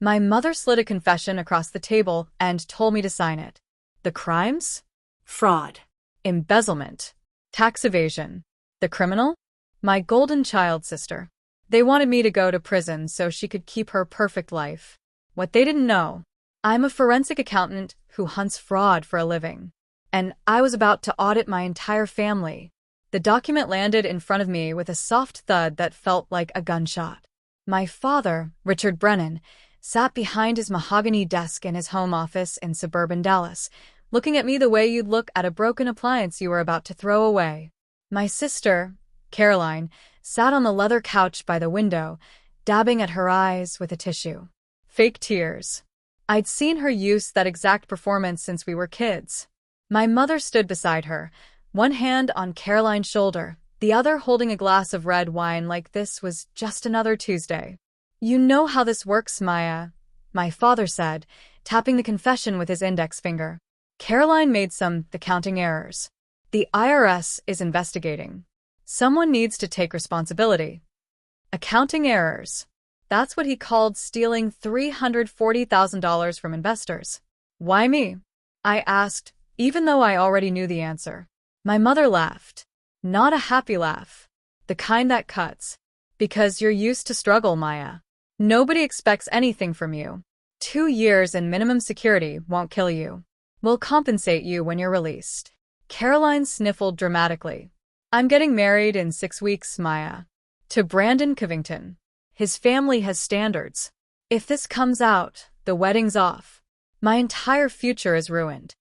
My mother slid a confession across the table and told me to sign it. The crimes? Fraud, embezzlement, tax evasion. The criminal? My golden child sister. They wanted me to go to prison so she could keep her perfect life. What they didn't know, I'm a forensic accountant who hunts fraud for a living. And I was about to audit my entire family. The document landed in front of me with a soft thud that felt like a gunshot. My father, Richard Brennan, sat behind his mahogany desk in his home office in suburban Dallas, looking at me the way you'd look at a broken appliance you were about to throw away. My sister, Caroline, sat on the leather couch by the window, dabbing at her eyes with a tissue. Fake tears. I'd seen her use that exact performance since we were kids. My mother stood beside her, one hand on Caroline's shoulder, the other holding a glass of red wine like this was just another Tuesday. You know how this works, Maya, my father said, tapping the confession with his index finger. Caroline made some accounting errors. The IRS is investigating. Someone needs to take responsibility. Accounting errors. That's what he called stealing $340,000 from investors. Why me? I asked, even though I already knew the answer. My mother laughed. Not a happy laugh. The kind that cuts. Because you're used to struggle, Maya. Nobody expects anything from you. 2 years in minimum security won't kill you. We'll compensate you when you're released. Caroline sniffled dramatically. I'm getting married in 6 weeks, Maya. To Brandon Covington. His family has standards. If this comes out, the wedding's off. My entire future is ruined.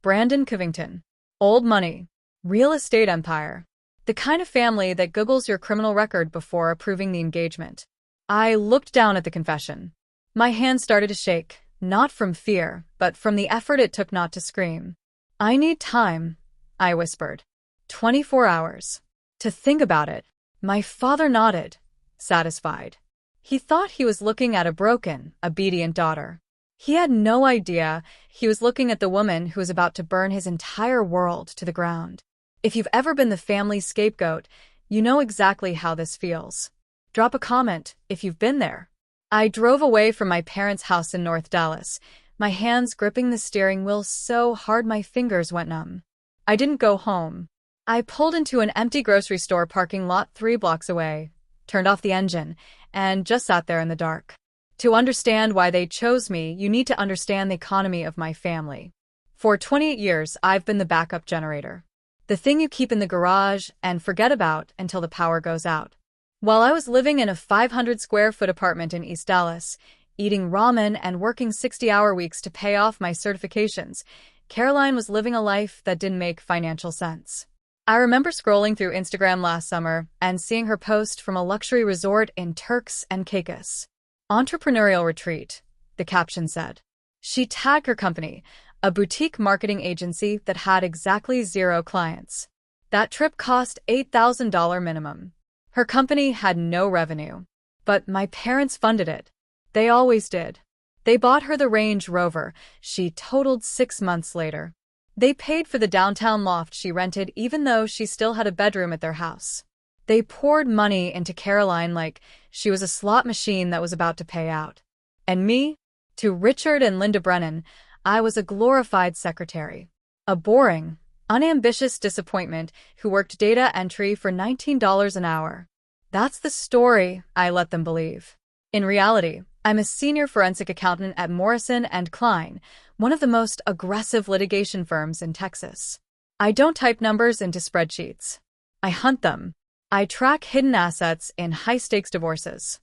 Brandon Covington. Old money. Real estate empire. The kind of family that Googles your criminal record before approving the engagement. I looked down at the confession. My hand started to shake, not from fear, but from the effort it took not to scream. I need time, I whispered. 24 hours. To think about it. My father nodded, satisfied. He thought he was looking at a broken, obedient daughter. He had no idea he was looking at the woman who was about to burn his entire world to the ground. If you've ever been the family scapegoat, you know exactly how this feels. Drop a comment if you've been there. I drove away from my parents' house in North Dallas, my hands gripping the steering wheel so hard my fingers went numb. I didn't go home. I pulled into an empty grocery store parking lot 3 blocks away, turned off the engine, and just sat there in the dark. To understand why they chose me, you need to understand the economy of my family. For 28 years, I've been the backup generator. The thing you keep in the garage and forget about until the power goes out. While I was living in a 500-square-foot apartment in East Dallas, eating ramen and working 60-hour weeks to pay off my certifications, Caroline was living a life that didn't make financial sense. I remember scrolling through Instagram last summer and seeing her post from a luxury resort in Turks and Caicos. Entrepreneurial retreat, the caption said. She tagged her company, a boutique marketing agency that had exactly 0 clients. That trip cost $8,000 minimum. Her company had no revenue. But my parents funded it. They always did. They bought her the Range Rover she totaled 6 months later. They paid for the downtown loft she rented even though she still had a bedroom at their house. They poured money into Caroline like she was a slot machine that was about to pay out. And me? To Richard and Linda Brennan, I was a glorified secretary. A boring, unambitious disappointment who worked data entry for $19 an hour. That's the story I let them believe. In reality, I'm a senior forensic accountant at Morrison & Klein, one of the most aggressive litigation firms in Texas. I don't type numbers into spreadsheets. I hunt them. I track hidden assets in high-stakes divorces.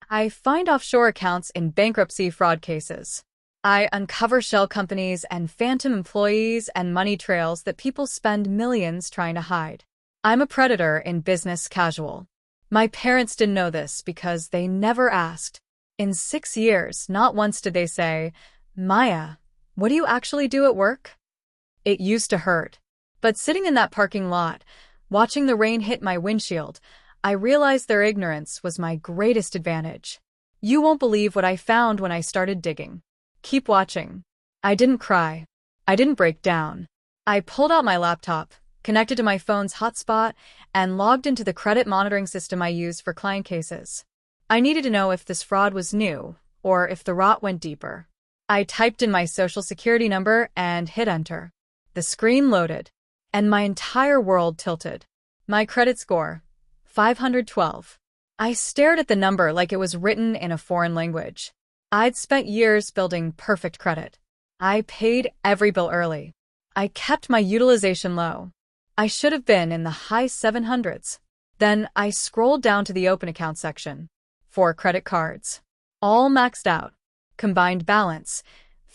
I find offshore accounts in bankruptcy fraud cases. I uncover shell companies and phantom employees and money trails that people spend millions trying to hide. I'm a predator in business casual. My parents didn't know this because they never asked. In 6 years, not once did they say, Maya, what do you actually do at work? It used to hurt. But sitting in that parking lot, watching the rain hit my windshield, I realized their ignorance was my greatest advantage. You won't believe what I found when I started digging. Keep watching. I didn't cry. I didn't break down. I pulled out my laptop, connected to my phone's hotspot, and logged into the credit monitoring system I use for client cases. I needed to know if this fraud was new, or if the rot went deeper. I typed in my social security number and hit enter. The screen loaded, and my entire world tilted. My credit score, 512. I stared at the number like it was written in a foreign language. I'd spent years building perfect credit. I paid every bill early. I kept my utilization low. I should have been in the high 700s. Then I scrolled down to the open account section. 4 credit cards. All maxed out. Combined balance,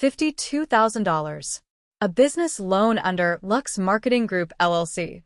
$52,000. A business loan under Lux Marketing Group LLC.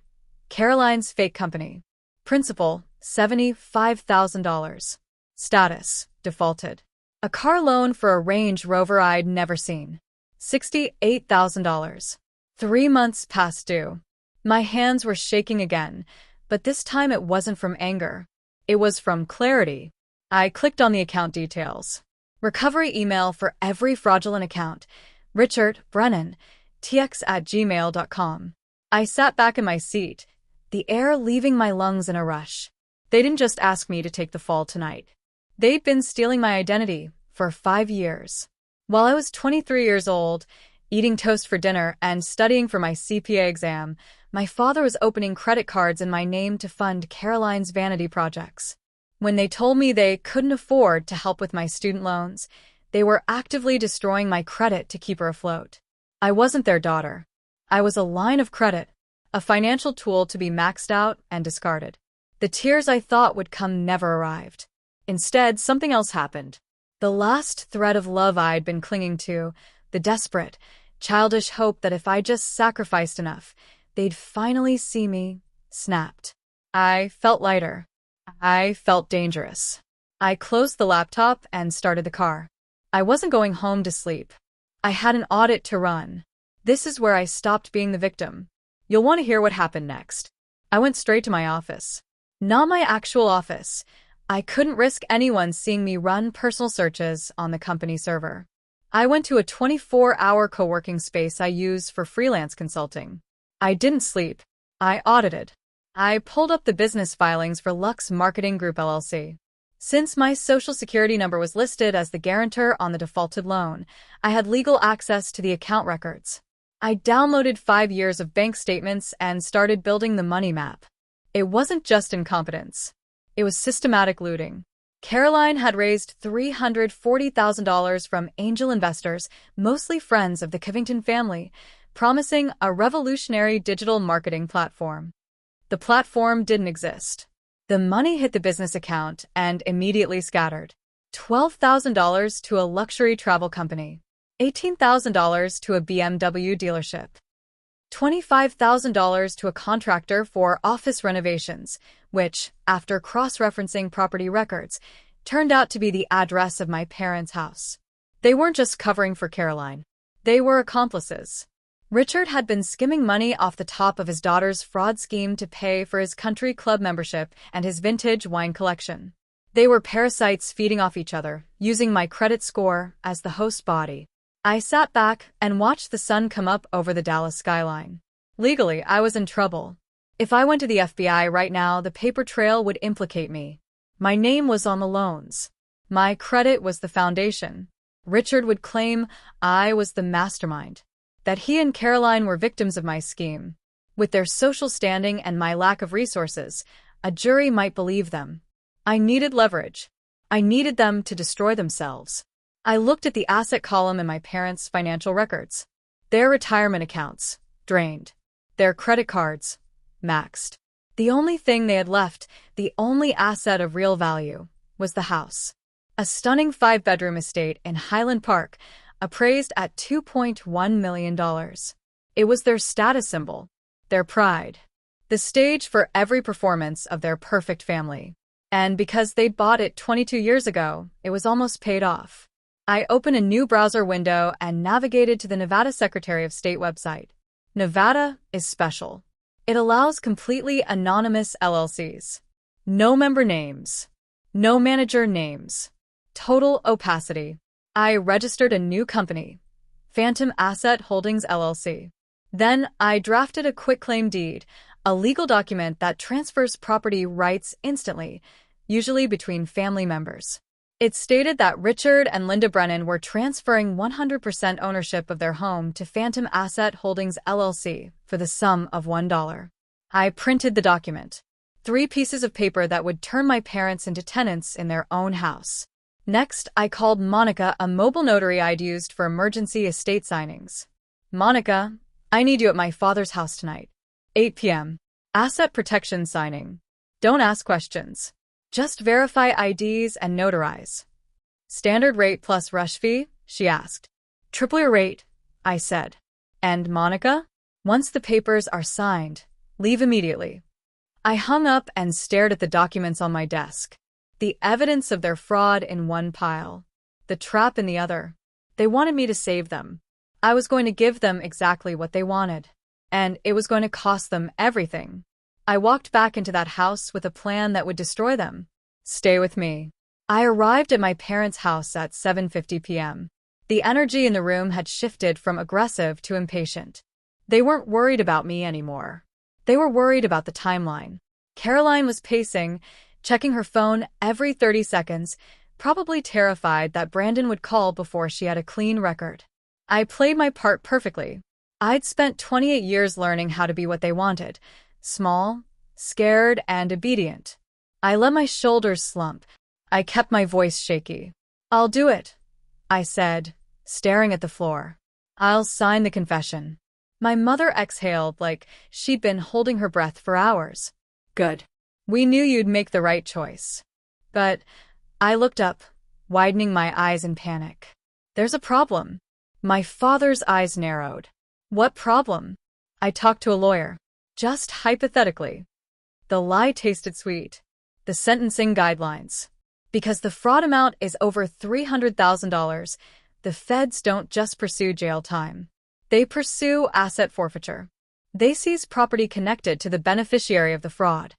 Caroline's fake company. Principal, $75,000. Status, defaulted. A car loan for a Range Rover I'd never seen. $68,000. 3 months past due. My hands were shaking again, but this time it wasn't from anger. It was from clarity. I clicked on the account details. Recovery email for every fraudulent account. Richard Brennan, tx@gmail.com. I sat back in my seat, the air leaving my lungs in a rush. They didn't just ask me to take the fall tonight. They'd been stealing my identity for 5 years. While I was 23 years old, eating toast for dinner and studying for my CPA exam, my father was opening credit cards in my name to fund Caroline's vanity projects. When they told me they couldn't afford to help with my student loans, they were actively destroying my credit to keep her afloat. I wasn't their daughter. I was a line of credit, a financial tool to be maxed out and discarded. The tears I thought would come never arrived. Instead, something else happened. The last thread of love I'd been clinging to, the desperate, childish hope that if I just sacrificed enough, they'd finally see me, snapped. I felt lighter. I felt dangerous. I closed the laptop and started the car. I wasn't going home to sleep. I had an audit to run. This is where I stopped being the victim. You'll want to hear what happened next. I went straight to my office. Not my actual office. I couldn't risk anyone seeing me run personal searches on the company server. I went to a 24-hour co-working space I use for freelance consulting. I didn't sleep. I audited. I pulled up the business filings for Lux Marketing Group LLC. Since my social security number was listed as the guarantor on the defaulted loan, I had legal access to the account records. I downloaded 5 years of bank statements and started building the money map. It wasn't just incompetence. It was systematic looting. Caroline had raised $340,000 from angel investors, mostly friends of the Covington family, promising a revolutionary digital marketing platform. The platform didn't exist. The money hit the business account and immediately scattered. $12,000 to a luxury travel company, $18,000 to a BMW dealership, $25,000 to a contractor for office renovations, which, after cross-referencing property records, turned out to be the address of my parents' house. They weren't just covering for Caroline. They were accomplices. Richard had been skimming money off the top of his daughter's fraud scheme to pay for his country club membership and his vintage wine collection. They were parasites feeding off each other, using my credit score as the host body. I sat back and watched the sun come up over the Dallas skyline. Legally, I was in trouble. If I went to the FBI right now, the paper trail would implicate me. My name was on the loans. My credit was the foundation. Richard would claim I was the mastermind, that he and Caroline were victims of my scheme. With their social standing and my lack of resources, a jury might believe them. I needed leverage. I needed them to destroy themselves. I looked at the asset column in my parents' financial records. Their retirement accounts, drained. Their credit cards, maxed. The only thing they had left, the only asset of real value, was the house. A stunning 5-bedroom estate in Highland Park, appraised at $2.1 million. It was their status symbol, their pride, the stage for every performance of their perfect family. And because they'd bought it 22 years ago, it was almost paid off. I opened a new browser window and navigated to the Nevada Secretary of State website. Nevada is special. It allows completely anonymous LLCs. No member names. No manager names. Total opacity. I registered a new company, Phantom Asset Holdings LLC. Then I drafted a quitclaim deed, a legal document that transfers property rights instantly, usually between family members. It stated that Richard and Linda Brennan were transferring 100% ownership of their home to Phantom Asset Holdings LLC for the sum of $1. I printed the document. 3 pieces of paper that would turn my parents into tenants in their own house. Next, I called Monica, a mobile notary I'd used for emergency estate signings. Monica, I need you at my father's house tonight. 8 p.m. Asset protection signing. Don't ask questions. Just verify IDs and notarize. Standard rate plus rush fee? She asked. Triple your rate, I said. And Monica? Once the papers are signed, leave immediately. I hung up and stared at the documents on my desk. The evidence of their fraud in one pile, the trap in the other. They wanted me to save them. I was going to give them exactly what they wanted, and it was going to cost them everything. I walked back into that house with a plan that would destroy them. Stay with me. I arrived at my parents' house at 7:50 p.m. The energy in the room had shifted from aggressive to impatient. They weren't worried about me anymore. They were worried about the timeline. Caroline was pacing, checking her phone every 30 seconds, probably terrified that Brandon would call before she had a clean record. I played my part perfectly. I'd spent 28 years learning how to be what they wanted. Small, scared, and obedient. I let my shoulders slump. I kept my voice shaky. I'll do it, I said, staring at the floor. I'll sign the confession. My mother exhaled like she'd been holding her breath for hours. Good. We knew you'd make the right choice. But I looked up, widening my eyes in panic. There's a problem. My father's eyes narrowed. What problem? I talked to a lawyer. Just hypothetically. The lie tasted sweet. The sentencing guidelines. Because the fraud amount is over $300,000, the feds don't just pursue jail time. They pursue asset forfeiture. They seize property connected to the beneficiary of the fraud.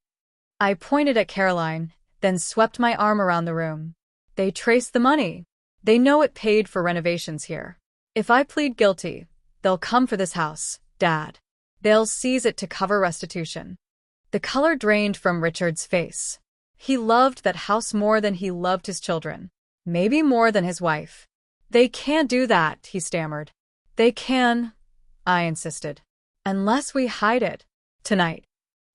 I pointed at Caroline, then swept my arm around the room. They trace the money. They know it paid for renovations here. If I plead guilty, they'll come for this house, Dad. They'll seize it to cover restitution. The color drained from Richard's face. He loved that house more than he loved his children. Maybe more than his wife. They can't do that, he stammered. They can, I insisted. Unless we hide it. Tonight.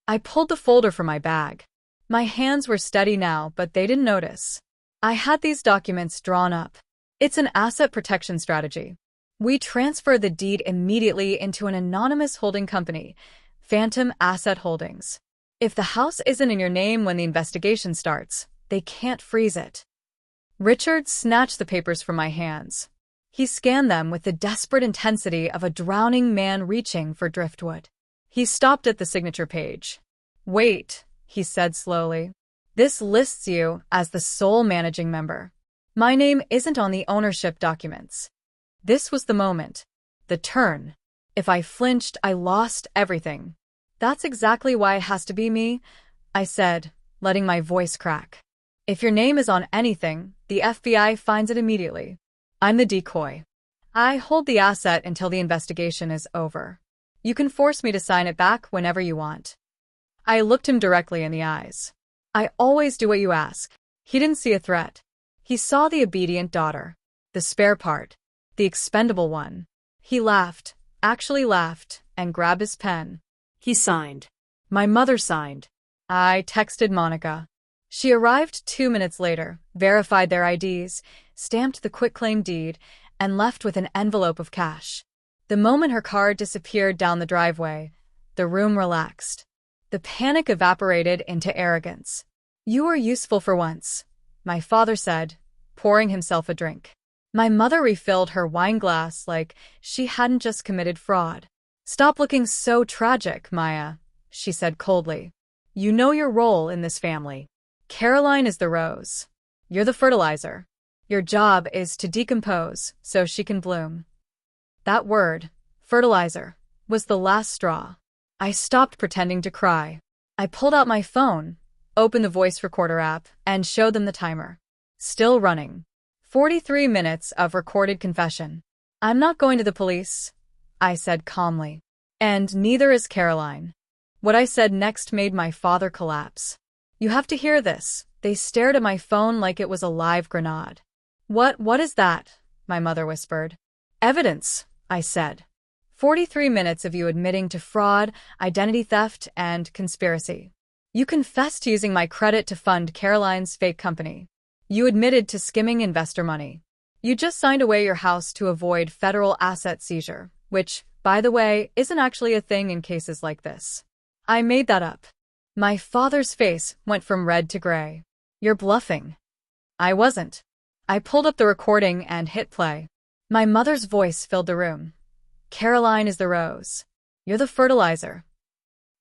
I pulled the folder from my bag. My hands were steady now, but they didn't notice. I had these documents drawn up. It's an asset protection strategy. We transfer the deed immediately into an anonymous holding company, Phantom Asset Holdings. If the house isn't in your name when the investigation starts, they can't freeze it. Richard snatched the papers from my hands. He scanned them with the desperate intensity of a drowning man reaching for driftwood. He stopped at the signature page. Wait, he said slowly. This lists you as the sole managing member. My name isn't on the ownership documents. This was the moment. The turn. If I flinched, I lost everything. That's exactly why it has to be me, I said, letting my voice crack. If your name is on anything, the FBI finds it immediately. I'm the decoy. I hold the asset until the investigation is over. You can force me to sign it back whenever you want. I looked him directly in the eyes. I always do what you ask. He didn't see a threat. He saw the obedient daughter. The spare part. The expendable one. He laughed, actually laughed, and grabbed his pen. He signed. My mother signed. I texted Monica. She arrived 2 minutes later, verified their IDs, stamped the quitclaim deed, and left with an envelope of cash. The moment her car disappeared down the driveway, the room relaxed. The panic evaporated into arrogance. You were useful for once, my father said, pouring himself a drink. My mother refilled her wine glass like she hadn't just committed fraud. Stop looking so tragic, Maya, she said coldly. You know your role in this family. Caroline is the rose. You're the fertilizer. Your job is to decompose so she can bloom. That word, fertilizer, was the last straw. I stopped pretending to cry. I pulled out my phone, opened the voice recorder app, and showed them the timer. Still running. 43 minutes of recorded confession. I'm not going to the police, I said calmly. And neither is Caroline. What I said next made my father collapse. You have to hear this, They stared at my phone like it was a live grenade. What is that?" my mother whispered. "Evidence," I said. 43 minutes of you admitting to fraud, identity theft, and conspiracy. You confessed to using my credit to fund Caroline's fake company. You admitted to skimming investor money. You just signed away your house to avoid federal asset seizure, which, by the way, isn't actually a thing in cases like this. I made that up. My father's face went from red to gray. "You're bluffing." I wasn't. I pulled up the recording and hit play. My mother's voice filled the room. "Caroline is the rose. You're the fertilizer."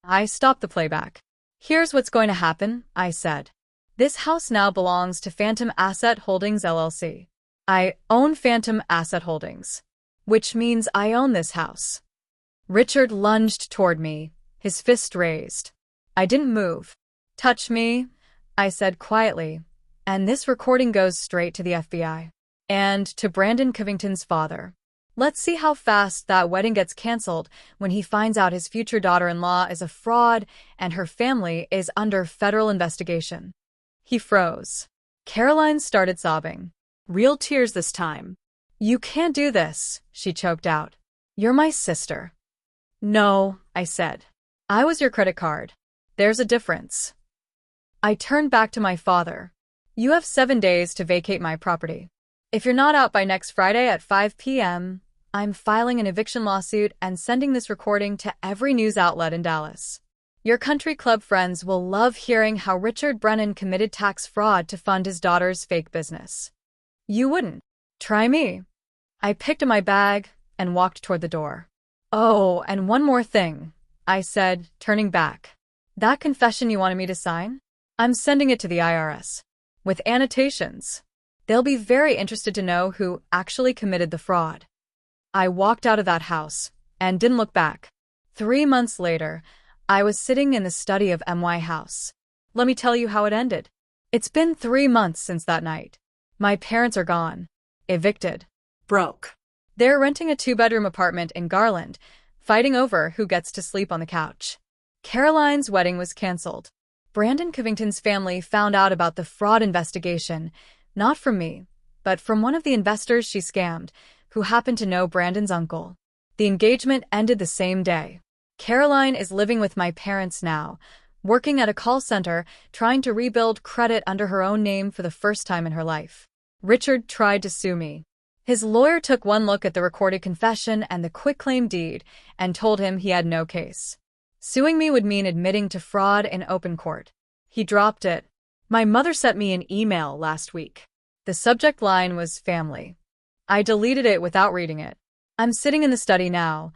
I stopped the playback. "Here's what's going to happen," I said. "This house now belongs to Phantom Asset Holdings LLC. I own Phantom Asset Holdings, which means I own this house." Richard lunged toward me, his fist raised. I didn't move. "Touch me," I said quietly, "and this recording goes straight to the FBI. And to Brandon Covington's father. Let's see how fast that wedding gets canceled when he finds out his future daughter-in-law is a fraud and her family is under federal investigation." He froze. Caroline started sobbing. Real tears this time. "You can't do this," she choked out. "You're my sister." "No," I said. "I was your credit card. There's a difference." I turned back to my father. "You have 7 days to vacate my property. If you're not out by next Friday at 5 p.m., I'm filing an eviction lawsuit and sending this recording to every news outlet in Dallas. Your country club friends will love hearing how Richard Brennan committed tax fraud to fund his daughter's fake business. You wouldn't. Try me." I picked up my bag and walked toward the door. "Oh, and one more thing," I said, turning back. "That confession you wanted me to sign? I'm sending it to the IRS. With annotations. They'll be very interested to know who actually committed the fraud." I walked out of that house and didn't look back. 3 months later, I was sitting in the study of MY House. Let me tell you how it ended. It's been 3 months since that night. My parents are gone. Evicted. Broke. They're renting a 2-bedroom apartment in Garland, fighting over who gets to sleep on the couch. Caroline's wedding was canceled. Brandon Covington's family found out about the fraud investigation, not from me, but from one of the investors she scammed, who happened to know Brandon's uncle. The engagement ended the same day. Caroline is living with my parents now, working at a call center, trying to rebuild credit under her own name for the first time in her life. Richard tried to sue me. His lawyer took one look at the recorded confession and the quitclaim deed and told him he had no case. Suing me would mean admitting to fraud in open court. He dropped it. My mother sent me an email last week. The subject line was family. I deleted it without reading it. I'm sitting in the study now,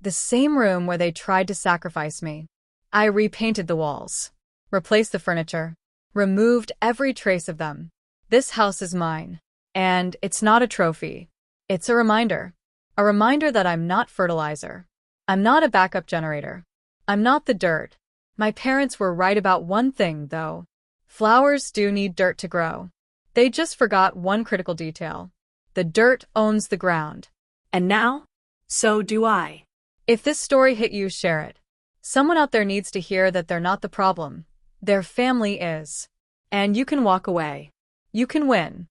the same room where they tried to sacrifice me. I repainted the walls, replaced the furniture, removed every trace of them. This house is mine, and it's not a trophy. It's a reminder that I'm not fertilizer. I'm not a backup generator. I'm not the dirt. My parents were right about one thing, though. Flowers do need dirt to grow. They just forgot one critical detail. The dirt owns the ground. And now, so do I. If this story hit you, share it. Someone out there needs to hear that they're not the problem. Their family is. And you can walk away. You can win.